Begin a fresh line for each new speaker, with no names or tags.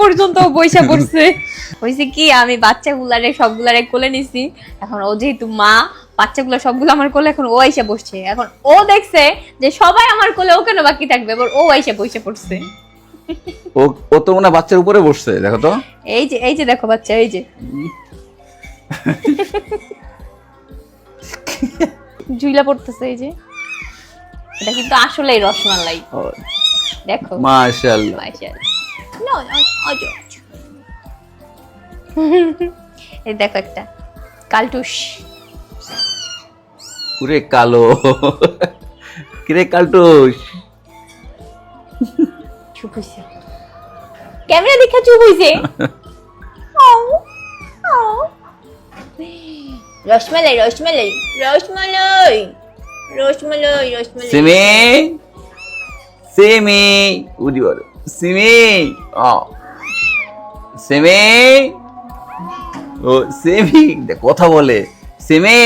পর্যন্ত বইসা পড়ছে। হইছে কি আমি বাচ্চাগুলারে সবগুলারে কোলে নিছি, এখন ও যেহেতু মা, বাচ্চাগুলো সবগুলো আমার কোলে, এখন ও আইসা বসছে। এখন ও দেখছে যে সবাই আমার কোলে, ও কেন বাকি থাকবে, এবার ও আইসা বইসা পড়ছে।
ও তো মনে হয় বাচ্চার উপরে বসছে, দেখো তো।
এই যে দেখো বাচ্চা, এই যে ঝুইলা পড়তেছে, এই যে এটা কিন্তু আসলেই রসমালাই, দেখো
মাশাআল্লাহ।
মাশাআল্লাহ। না আজো এই দেখো একটা কালটুস।
পুরে কালো। কিরে কালটুস,
চুপ হইছে, ক্যামেরা দেখা চুপ হইছে। রসমালাই রসমালাই রসমালাই রসমালাই রসমালাই।
সিমি সিমি উদি বলো, সিমি সিমি, ও সিমি কথা বলে, সিমি